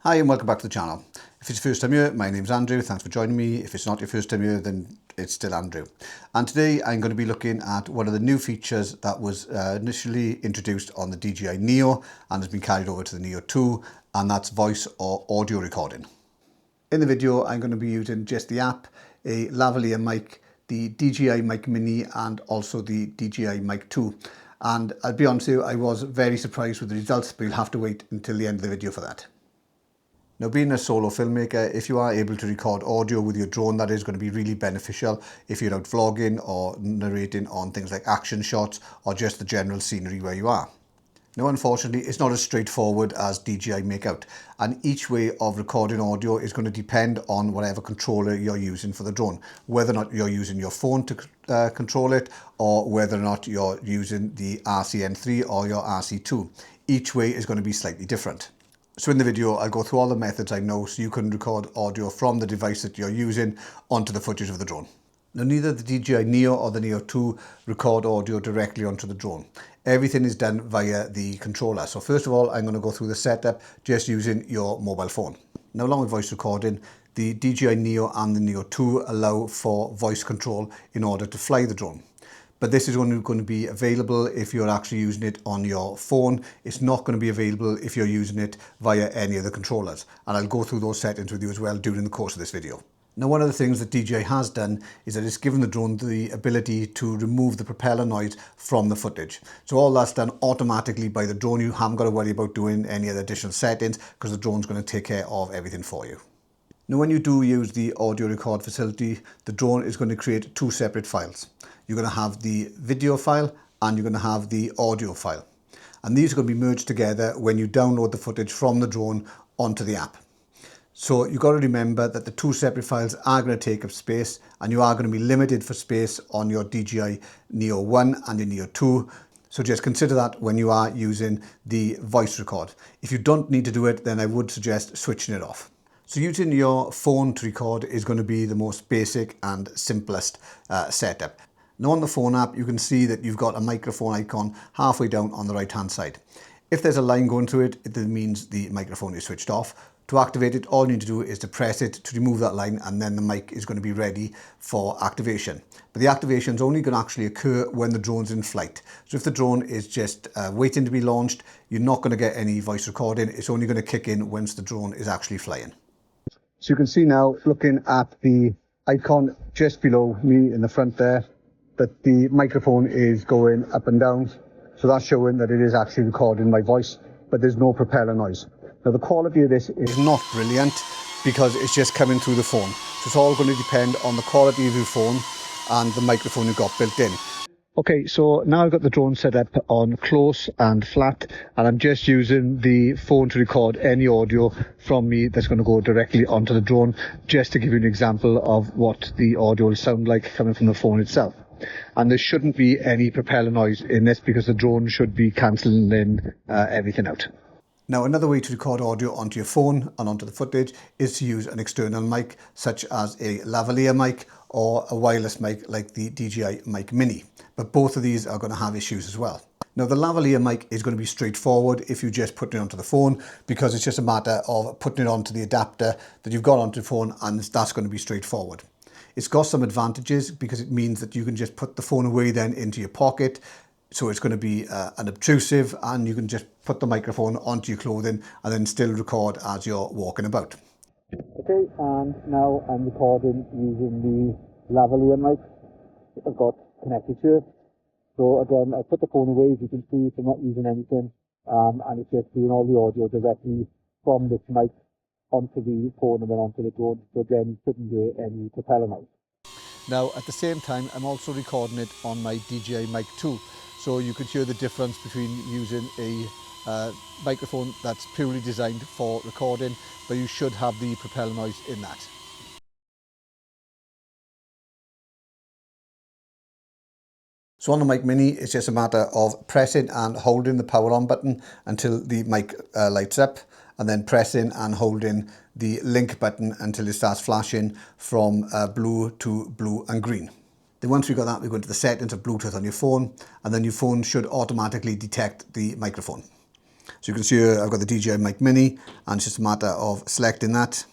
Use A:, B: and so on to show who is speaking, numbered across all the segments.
A: Hi and welcome back to the channel. If it's your first time here, my name's Andrew, thanks for joining me. If it's not your first time here, then it's still Andrew. And today I'm going to be looking at one of the new features that was initially introduced on the DJI Neo and has been carried over to the Neo 2, and that's voice or audio recording. In the video I'm going to be using just the app, a lavalier mic, the DJI Mic Mini and also the DJI Mic 2. And I'll be honest with you, I was very surprised with the results, but you'll have to wait until the end of the video for that. Now, being a solo filmmaker, if you are able to record audio with your drone, that is going to be really beneficial if you're out vlogging or narrating on things like action shots or just the general scenery where you are. Now, unfortunately, it's not as straightforward as DJI make out, and each way of recording audio is going to depend on whatever controller you're using for the drone, whether or not you're using your phone to control it or whether or not you're using the RCN3 or your RC2. Each way is going to be slightly different. So in the video, I'll go through all the methods I know so you can record audio from the device that you're using onto the footage of the drone. Now, neither the DJI Neo or the Neo 2 record audio directly onto the drone. Everything is done via the controller. So first of all, I'm going to go through the setup just using your mobile phone. Now, along with voice recording, the DJI Neo and the Neo 2 allow for voice control in order to fly the drone. But this is only going to be available if you're actually using it on your phone. It's not going to be available if you're using it via any of the controllers. And I'll go through those settings with you as well during the course of this video. Now, one of the things that DJI has done is that it's given the drone the ability to remove the propeller noise from the footage. So all that's done automatically by the drone. You haven't got to worry about doing any other additional settings because the drone's going to take care of everything for you. Now, when you do use the audio record facility, the drone is going to create two separate files. You're going to have the video file and you're going to have the audio file. And these are going to be merged together when you download the footage from the drone onto the app. So you've got to remember that the two separate files are going to take up space and you are going to be limited for space on your DJI Neo 1 and the Neo 2. So just consider that when you are using the voice record. If you don't need to do it, then I would suggest switching it off. So using your phone to record is going to be the most basic and simplest setup. Now, on the phone app, you can see that you've got a microphone icon halfway down on the right hand side. If there's a line going through it, it means the microphone is switched off. To activate it, all you need to do is to press it to remove that line, and then the mic is going to be ready for activation. But the activation is only going to actually occur when the drone's in flight. So if the drone is just waiting to be launched, you're not going to get any voice recording. It's only going to kick in once the drone is actually flying. So you can see now, looking at the icon just below me in the front there, that the microphone is going up and down. So that's showing that it is actually recording my voice, but there's no propeller noise. Now, the quality of this is not brilliant because it's just coming through the phone. So it's all going to depend on the quality of your phone and the microphone you've got built in. Okay, so now I've got the drone set up on close and flat, and I'm just using the phone to record any audio from me that's going to go directly onto the drone, just to give you an example of what the audio will sound like coming from the phone itself. And there shouldn't be any propeller noise in this because the drone should be cancelling in everything out. Now, another way to record audio onto your phone and onto the footage is to use an external mic, such as a lavalier mic or a wireless mic like the DJI Mic Mini. But both of these are going to have issues as well. Now, the lavalier mic is going to be straightforward if you just put it onto the phone, because it's just a matter of putting it onto the adapter that you've got onto the phone, and that's going to be straightforward. It's got some advantages because it means that you can just put the phone away then into your pocket. So it's going to be unobtrusive, and you can just put the microphone onto your clothing and then still record as you're walking about. Okay, and now I'm recording using the lavalier mic I've got connected to it. So again, I put the phone away, as you can see, so I'm not using anything, and it's just doing all the audio directly from this mic onto the phone and then onto the drone. So again, shouldn't do any propeller noise. Now, at the same time, I'm also recording it on my DJI Mic 2. So you could hear the difference between using a microphone that's purely designed for recording, but you should have the propeller noise in that. So on the Mic Mini, it's just a matter of pressing and holding the power on button until the mic lights up, and then pressing and holding the link button until it starts flashing from blue to blue and green. Then once we've got that, we go into the settings of Bluetooth on your phone, and then your phone should automatically detect the microphone. So you can see here I've got the DJI Mini, and it's just a matter of selecting that.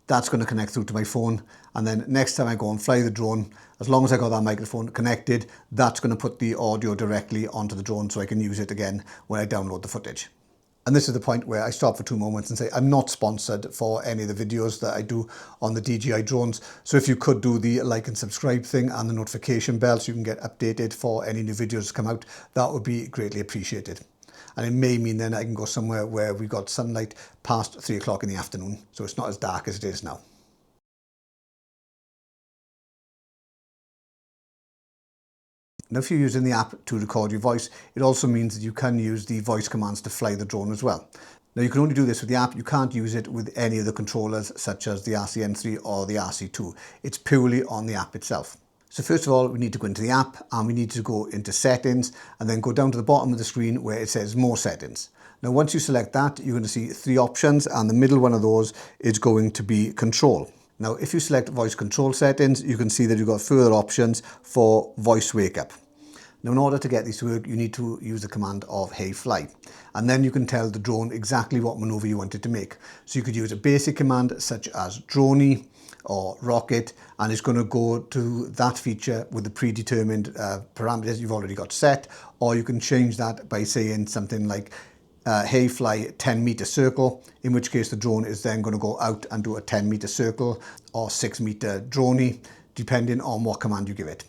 A: That's going to connect through to my phone, and then next time I go and fly the drone, as long as I got that microphone connected, that's going to put the audio directly onto the drone so I can use it again when I download the footage. And this is the point where I stop for 2 moments and say I'm not sponsored for any of the videos that I do on the DJI drones. So if you could do the like and subscribe thing and the notification bell so you can get updated for any new videos come out, that would be greatly appreciated. And it may mean then I can go somewhere where we've got sunlight past 3 o'clock in the afternoon, so it's not as dark as it is now. Now, if you're using the app to record your voice, it also means that you can use the voice commands to fly the drone as well. Now, you can only do this with the app. You can't use it with any of the controllers, such as the RCN3 or the RC2. It's purely on the app itself. So first of all, we need to go into the app, and we need to go into settings, and then go down to the bottom of the screen where it says more settings. Now, once you select that, you're going to see 3 options, and the middle one of those is going to be control. Now, if you select voice control settings, you can see that you've got further options for voice wake up. Now, in order to get these to work, you need to use the command of hey fly, and then you can tell the drone exactly what maneuver you want it to make. So you could use a basic command such as droney or rocket, and it's going to go to that feature with the predetermined parameters you've already got set, or you can change that by saying something like hey fly 10-meter circle, in which case the drone is then going to go out and do a 10-meter circle, or 6-meter droney, depending on what command you give it.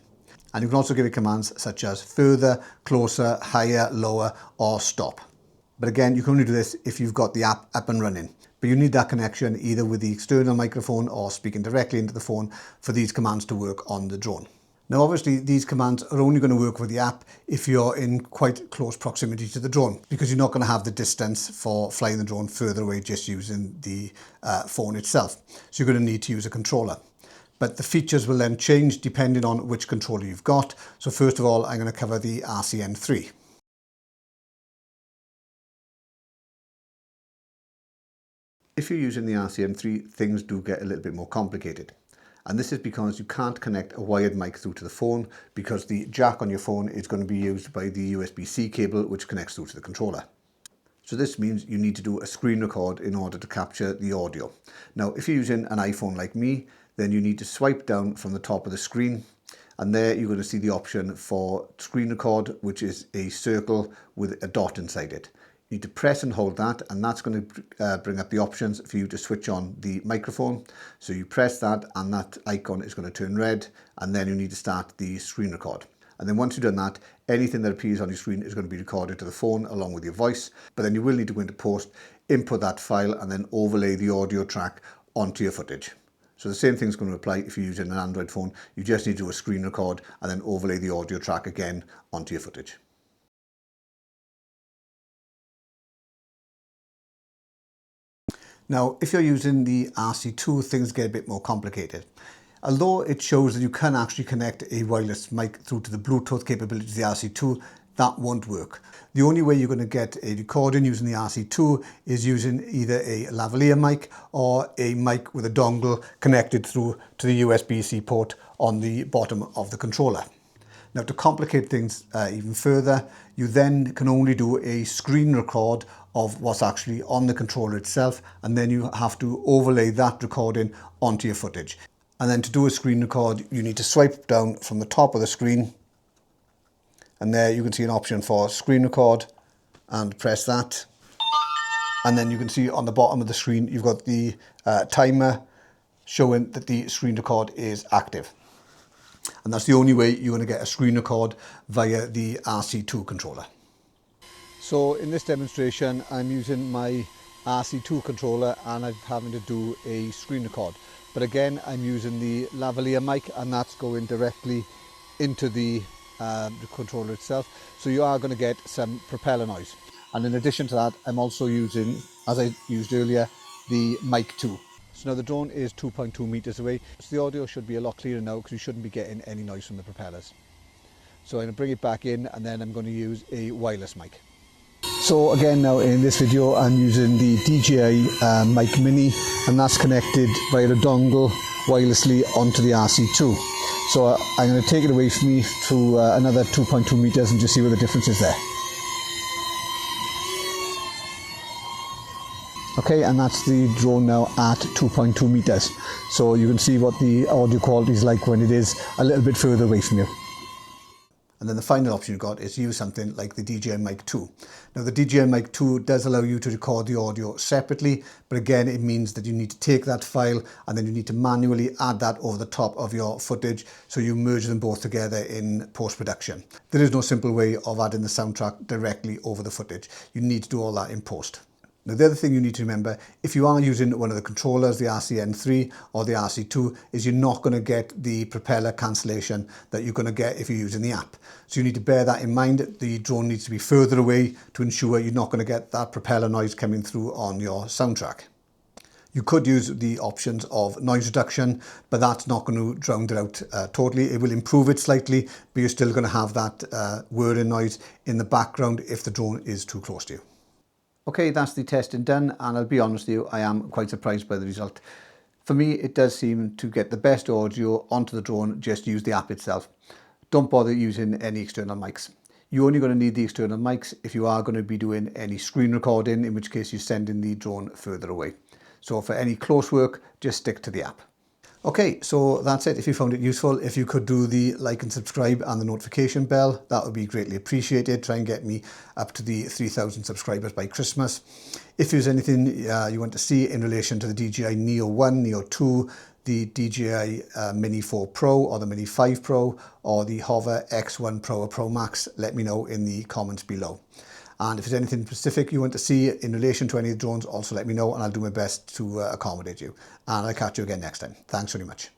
A: And you can also give it commands such as further, closer, higher, lower, or stop. But again, you can only do this if you've got the app up and running. But you need that connection either with the external microphone or speaking directly into the phone for these commands to work on the drone. Now, obviously, these commands are only going to work with the app if you're in quite close proximity to the drone, because you're not going to have the distance for flying the drone further away just using the phone itself. So you're going to need to use a controller. But the features will then change depending on which controller you've got. So first of all, I'm going to cover the RCN3. If you're using the RCN3, things do get a little bit more complicated. And this is because you can't connect a wired mic through to the phone, because the jack on your phone is going to be used by the USB-C cable, which connects through to the controller. So this means you need to do a screen record in order to capture the audio. Now, if you're using an iPhone like me, then you need to swipe down from the top of the screen, and there you're going to see the option for screen record, which is a circle with a dot inside it. You need to press and hold that, and that's going to bring up the options for you to switch on the microphone. So you press that, and that icon is going to turn red, and then you need to start the screen record. And then once you've done that, anything that appears on your screen is going to be recorded to the phone along with your voice. But then you will need to go into post, input that file, and then overlay the audio track onto your footage. So the same thing is going to apply if you're using an Android phone. You just need to do a screen record and then overlay the audio track again onto your footage. Now, if you're using the RC2, things get a bit more complicated. Although it shows that you can actually connect a wireless mic through to the Bluetooth capability of the RC2, that won't work. The only way you're going to get a recording using the RC2 is using either a lavalier mic or a mic with a dongle connected through to the USB-C port on the bottom of the controller. Now, to complicate things even further, you then can only do a screen record of what's actually on the controller itself, and then you have to overlay that recording onto your footage. And then to do a screen record, you need to swipe down from the top of the screen, and there you can see an option for screen record, and press that. And then you can see on the bottom of the screen, you've got the timer showing that the screen record is active. And that's the only way you're going to get a screen record via the RC2 controller. So in this demonstration, I'm using my RC2 controller and I'm having to do a screen record. But again, I'm using the lavalier mic, and that's going directly into the controller itself. So you are going to get some propeller noise. And in addition to that, I'm also using, as I used earlier, the mic 2. So now the drone is 2.2 meters away. So the audio should be a lot clearer now, because you shouldn't be getting any noise from the propellers. So I'm going to bring it back in, and then I'm going to use a wireless mic. So again, now in this video, I'm using the DJI Mini, and that's connected via the dongle wirelessly onto the RC2. So I'm going to take it away from me to another 2.2 meters and just see what the difference is there. Okay, and that's the drone now at 2.2 meters. So you can see what the audio quality is like when it is a little bit further away from you. And then the final option you've got is to use something like the DJI Mic 2. Now the DJI Mic 2 does allow you to record the audio separately, but again it means that you need to take that file and then you need to manually add that over the top of your footage, so you merge them both together in post-production. There is no simple way of adding the soundtrack directly over the footage. You need to do all that in post. Now the other thing you need to remember, if you are using one of the controllers, the RCN3 or the RC2, is you're not going to get the propeller cancellation that you're going to get if you're using the app. So you need to bear that in mind. The drone needs to be further away to ensure you're not going to get that propeller noise coming through on your soundtrack. You could use the options of noise reduction, but that's not going to drown it out totally. It will improve it slightly, but you're still going to have that whirring noise in the background if the drone is too close to you. Okay, that's the testing done, and I'll be honest with you, I am quite surprised by the result. For me, it does seem to get the best audio onto the drone, just use the app itself. Don't bother using any external mics. You're only going to need the external mics if you are going to be doing any screen recording, in which case you're sending the drone further away. So for any close work, just stick to the app. Okay, so that's it. If you found it useful, if you could do the like and subscribe and the notification bell, that would be greatly appreciated. Try and get me up to the 3,000 subscribers by Christmas. If there's anything you want to see in relation to the DJI Neo 1, Neo 2, the DJI Mini 4 Pro or the Mini 5 Pro or the Hover X1 Pro or Pro Max, let me know in the comments below. And if there's anything specific you want to see in relation to any of the drones, also let me know and I'll do my best to accommodate you. And I'll catch you again next time. Thanks very much.